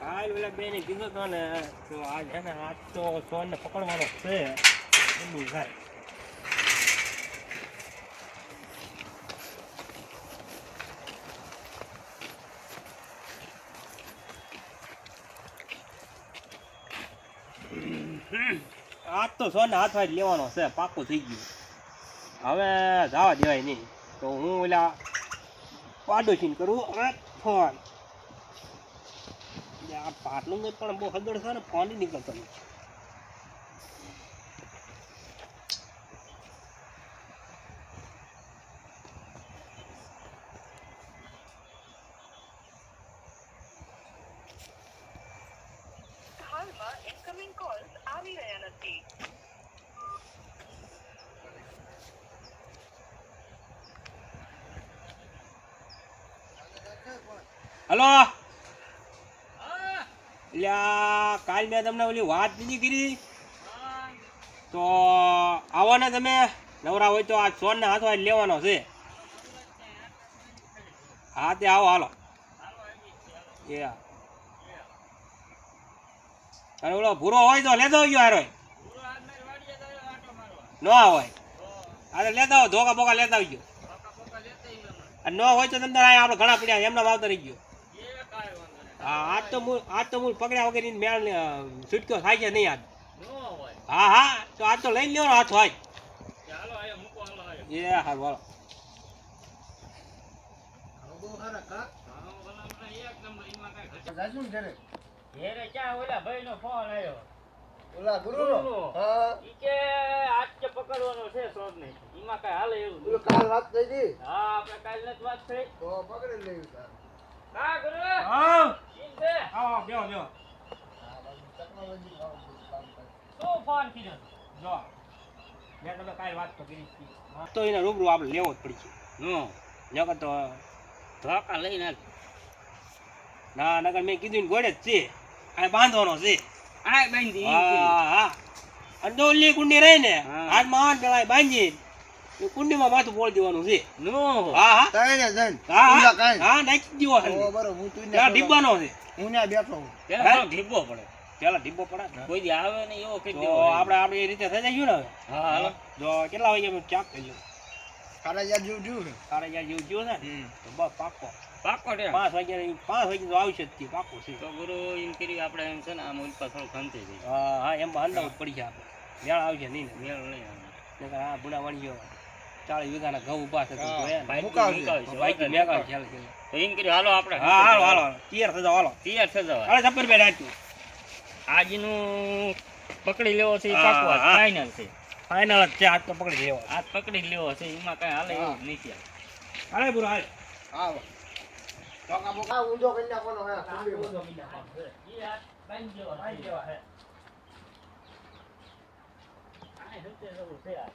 હાલ ઓલા બેને કીધું તો ને તો આજ હે ને આજ તો સોનને પકડવાનો છે એટલું થાય. આજ તો સોનને હાથમાં જ લેવાનો છે, પાકું થઈ ગયું. હવે જવા દેવાય નહીં તો હું ઓલા પાડોશીને કરું હવે ફોન. આ પાટલું પણ બહુ હદડ છે ને, ફોન નીકળતો નથી. હાલમાં ઇનકમિંગ કોલ્સ આવી રહ્યા નથી. હલો, કાલ મેં તમને ઓલી વાત બીજી કરી તો આવો ને તમે નવરા હોય તો આ સોનને હાથમાં લેવાનો છે. હા તે આવો હાલો. એ અને ઓલો ભૂરો હોય તો લેતો ગયો હારો ન હોય અરે લેતા આવો, ધોકા બોકા લેતા આવજો. અને ન હોય તો તમને આપણે ઘણા પડ્યા એમના વાવતા રહી ગયો. હા આજ તો હું પકડ્યા વગર મેળ છૂટકો થાય છે નહીં આજ. હા હા તો આજ તો લઈને લેવાનો હાથ હોય. એ હારું હાલો. ઓલા ગુરુનો હા ઈ કે આજ કે પકડવાનો છે સોદ ને ઈમાં કઈ હાલે એવું ઓલો કાલ વાત થઈ હતી. હા આપણે કાલ નથી વાત થઈ તો પકડી લેવી તાર. કા ગુરુ હા ઈન છે આવો બેહો બેહો. ટેકનોલોજી કામ કરે. શું ફોન કીધો જો મેં તમે કાલ વાત તો કરી હતી તો એને રૂબરૂ આપણે લેવો જ પડી છે. નકર તો ધોકા લઈને ના નકર મેં કીધું ને ગોળે જ છે આ બાંધવાનો છે. આ બાંધી હા હા અંડોલી કુંડી રહી ને હાથમાં આન પેલા બાંધી કુંડીમાં માથું પોળ દેવાનું છે. હા હા તાઈને જન હા ઉલા કાઈ હા નાખી દેવો ઓ બરો હું તું ત્યાં ડીબ્બાનો છે. હું ત્યાં બેઠો હું. પેલા ડીબ્બો પડે પેલા ડીબ્બો પડે કોઈ દી આવે ને એવો કહી દેવો આપણે એ રીતે થઈ જઈશું ને હવે. હા હાલો જો કેટલા વાગે અમે ચાક કરી કાલે યાર જોયું ને. તારે જ્યાં જેવું જોયું છે ને તો બસ પાકો પાકો રે 5 વાગે તો આવશે જ તે પાકો છે. તો ગુરુ એમ કરી આપણે એમ છે ને આમ ઉપર થોડું ખંતે જઈએ. હા હા એમ હંડા પડી જાય આપણે મેળ આવશે નહીં ને મેળ નહીં આવે. હા બુડા વણી ગયો 40 વીઘાના ઘઉં ઉભા છે તો મુકાવશે બાઈક મેગાવ ચાલ તો એમ કરી હાલો આપણે હા હાલો હાલો તૈયાર થઈ જાવ હાલો તૈયાર થઈ જાવ અરે સપર બે રાખ્યું આજનું પકડી લેવો છે પાકો ફાઇનલ છે. ફાઇનલ જ છે આજ તો પકડી લેવો આજ પકડી લેવો છે એમાં કઈ હાલે એવું નથી. હાલે બુરો હાલ આવો ટોકા બોકા ઊંધો કરી નાખવાનો હે ઊંધો કરી નાખવાનો છે ઈ આ બાંધી દેવા હે આ હતે જવું છે આ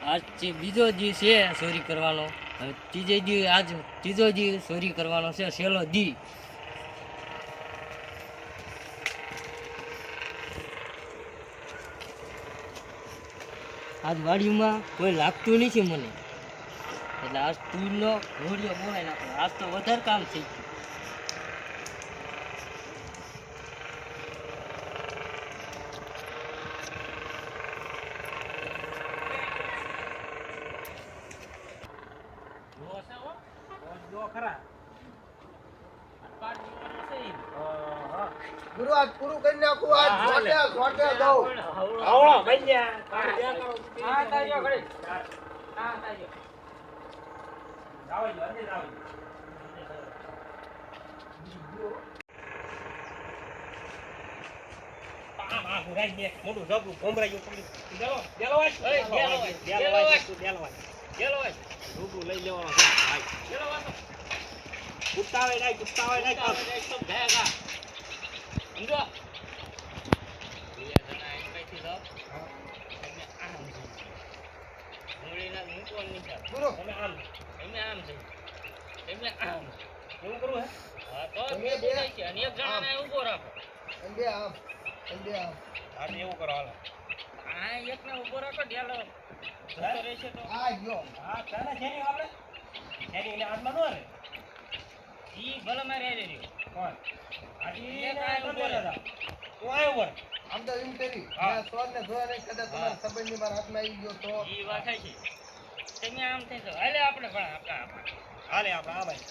આજ બીજો દી છે ચોરી કરવાનો. હવે ત્રીજે દી આજ ત્રીજો દી ચોરી કરવાનો છે, છેલ્લો દી. આજ વાડીમાં કોઈ લાગતું નથી મને એટલે આજ તુરનો ઘોડિયો બોલાય નાખો. આજ તો વધારે કામ થઈ ગયું. ગુરુ આજ પૂરું કરી નાખું આજ છોટે દઉં. આવળો ભૈયા હા તાજો ઘડી હા તાજો જાવ જો અંદર જાવ આ હુરાઈ દે મોટું ઝબલું કોમરાઈ ગયું પડી ચાલો ચાલો વાય ચાલો વાય રૂબરૂ લઈ લેવાનો છે ભાઈ ચાલો વાતો ગુપ્તાવે નહીં તો ભેગા સમજો ગુરુ એવું કરવું હે અંબે આમ હા એવું કરો હાલો આ એકને ઊભો રાખો ડેલો જતો રહેશે તો આ ગયો. હા ચાલે છે ને આપણે એની એને હાથમાં નો રે ઈ ભલે મારે રહી રહ્યો કોણ આજી એક ને આયો કોણ બોલે. લેતા તું આયો બોલ આમ તો એમ કરી. હા. આ સ્વાદને જોયા નહીં, કદાચ તમારા સંબંધની મારા હાથમાં આવી ગયો તો. ઈ વાત થાય છે તમે આમ થઈ જાઓ હાલે આપણે પણ આપણા હાલે આપણે આ ભાઈ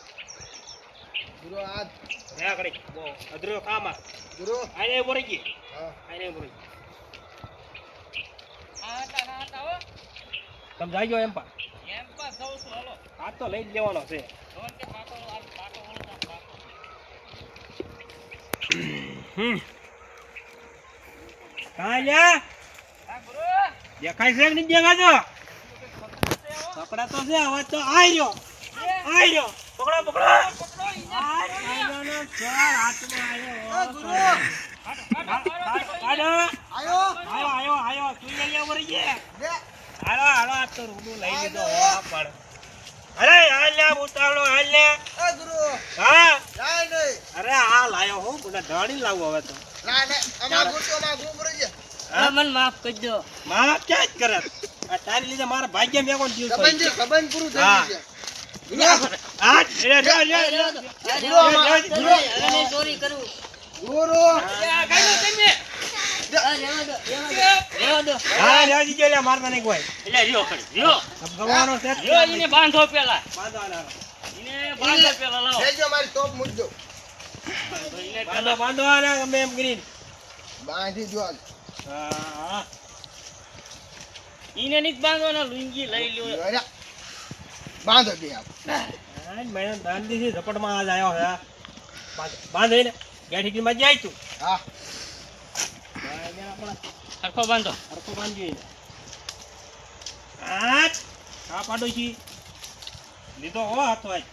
ગુરુ આ રહ્યા કરી બહુ અધરો કામ આ ગુરુ. આને બોરી ગઈ હા. આને બોરી આ હતા હો તમે જાજો એમ પા એમ પણ જઉં છું હાલો આ તો લઈ જ લેવાનો છે જોન કે પાકો આ પાકો ઓળતા પાકો કાયા આ ગુરુ દેખાય છે કે નહીં દેખાતો પકડા તો છે અવાજ તો આઈ રહ્યો પકડો પકડો પકડો ઈ આયો નો ચાર હાથમાં આયો આ ગુરુ. કાઢો આયો. આયો તું અહીંયા વળી ગયા લે. હાલો આ તો રૂડું લઈ લીધો પણ અરે હાલ લે ઉતાવળો હાલ લે આ ગુરુ. હા જાય નહીં. અરે આ લાયો હું બધા ઢાળી લાવું હવે તો ના ના અમાર ગુરુ માં ગુરુ છે. હા મને માફ કરજો મારા ક્યાં જ કરે આ તારી લીધે મારા ભાગ્ય મેં કોણ જીવ સંબંધ પૂરું થઈ હા. ગયું છે. આ રે રે રે હવે ચોરી કરું ગુરુ. આ કાઢો તમે રેવા દો હા રાજી ગયો લે મારતા નહીં કોઈ એટલે રહ્યો ખડી રહ્યો ગવાનો છે રહ્યો ઈને બાંધો પેલા બાંધો આના. ઈને બાંધો પેલા લાવો લેજો મારી ટોપ મૂકજો. ઈને બાંધો પેલા બાંધો આના ગમે એમ કરીને બાંધી દો હાલ. હા ઈને નીત બાંધવાના લુંગી લઈ લ્યો અરે, બાંધો બે આપ. આજ મહિના દાંડી થી ઝપટમાં આજ આવ્યો છે બાંધીને બેઠી માં જાય તું હા. સરખો બાંધો હરખો બાંધી આ પાડો છી લીધો હો હાથો આજ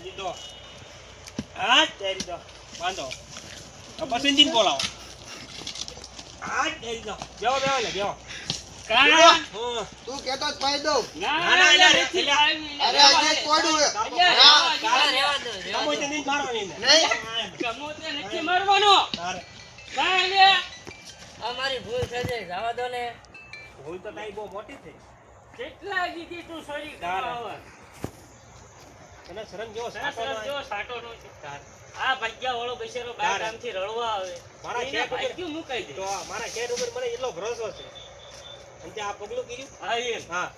લીધો આ તેરી દો બાંધો પછી દિન બોલાવો આ તેરી દો બેવો બેવો લે બેવો કા હા તું કેતો જ પાઈ દઉં. ના ના, ના ના, નથી ના. આવી અરે આ જે કોડું છે. રેવા દો કામો તે દિન મારો નહીં નહીં. કમો તે નથી મારવાનો તારે કાઈ લે અમારી ભૂલ થઈ જાય જવા દો ને ભૂલ તો તારી બહુ મોટી થઈ કેટલા દીધી તું સોરી તારે. કરવા તને શરમ જેવો સરસ સાટો જો સાટો નો છે. આ ભાગ્યા વાળો બેસેરો બાર તારે. ગામથી રળવા આવે મારા એને શેઠ ઉપર- ભાગ્યું મુકાઈ દે તો મારા શેર ઉપર મને એટલો ભરોસો છે અને તે આ પગલું કર્યું હા એમ હા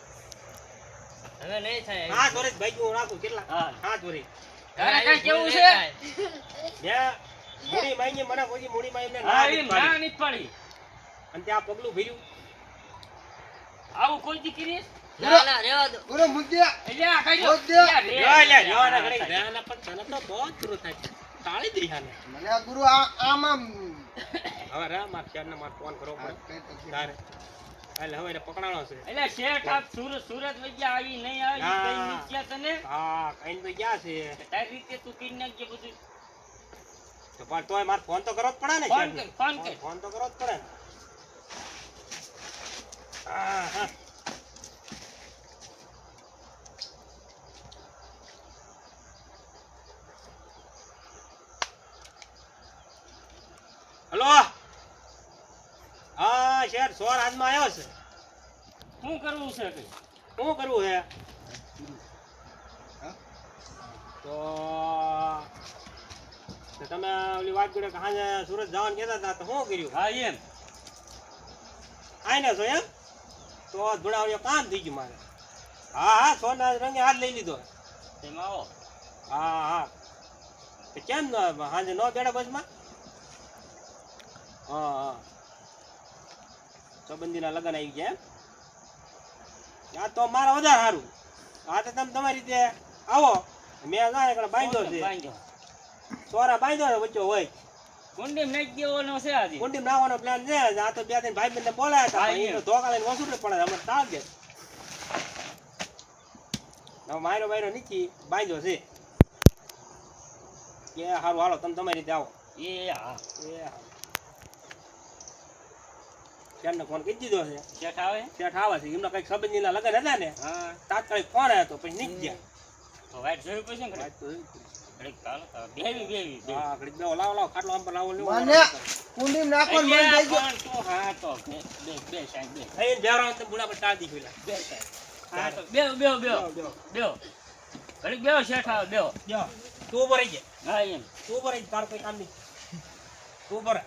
હવે નહીં થાય હા ચોરીસ ભાઈ હું રાખું કેટલા હા. હા ચોરી તારે કાંઈ કેવું છે મેં મૂડી માંગી મને કોઈ મૂડી માં એમને હા ના એમ નથી ના પાડી. નહીં પડી અને તે આ પગલું ભર્યું આવું કોઈ દી કરીશ ગુરુ મૂકી દે. એટલે આ કઈ મૂક દે. પણ તને તો બહુ પૂરું થાય છે તાળી દઈ હાને મને આ ગુરુ આમાં હવે રે માર શેરને માર ફોન કરવો પડે તારે એટલે હવે એને પકડાણો છે એટલે શેઠ આપ સુરત વગ્યા આવી નહીં આવી હા. કઈ નીચ્યા તને હા કઈ તો ગયા છે તારી રીતે તું કરી નાખજે બધું તો પણ તોય માર ફોન તો કરવો જ પડે ને ફોન શેરને. કર, ફોન કર. ફોન તો કરવો જ પડે ને હા હા હલો હા શેર સોર હાથમાં આવ્યો છે શું કરવું છે કઈ શું કરવું છે હા? તો તમે ઓલી વાત કરી કે સાંજે સુરત જવાનું કહેતા હતા તો શું કર્યું હા એમ આઈને છો એમ તો ધોળાવ્યો કામ થઈ ગયું મારે હા હા સોના રંગે હાથ લઈ લીધો તેમાં આવો હા હા તો કેમ ન સાંજે ન બેડા બસમાં હા હા સંબંધીના લગ્ન આવી ગયા એમ આ તો મારા વધારે સારું આ તો તમે તમારી રીતે આવો મેં જાણે બાંધ્યો છે બાંધ્યો સોરા બાંધ્યો છે વચ્ચે હોય કુંડીમ નાખી દેવાનો છે આજે કુંડી નાવાનો પ્લાન છે આ તો બે ત્રણ ભાઈ બંને બોલાયા હતા હા, પણ એ તો એમ. ધોકા લઈને વસૂલ પડે અમે તાળ દે હવે માયરો બાયરો નીચી બાંધ્યો છે કે સારું હાલો તમે તમારી રીતે આવો એ હા એ શેઠને ફોન કરી દીધો છે શેઠ આવે શેઠ આવે છે એમના કઈક સંબંધીના લગ્ન હતા ને હા તાત્કાલિક ફોન આવ્યો તો પછી નીકળી ગયા તો વાઈટ જોયું પછી ને વાત તો એવી. ઘડીક ચાલો તો બેવી. હા, ઘડીક બેહો. લાવો, ખાટલો આમ પર લાવો, લ્યો. મને કુંડીમાં નાખવાનું મન થઈ ગયું. પણ તું હા તો બે સાહેબ બે. અહીં બેવરાવ તો બુડા પર ટાળી દીધું લા. બે સાહેબ. હા તો બેહો બેહો બેહો બેહો. બેહો ઘડીક બેહો શેઠ આવે બેહો તું ઉભો રહી જા. હા એમ તું ઉભો રહી જા. તારું કોઈ કામ નહીં. તું ઉભો રહે.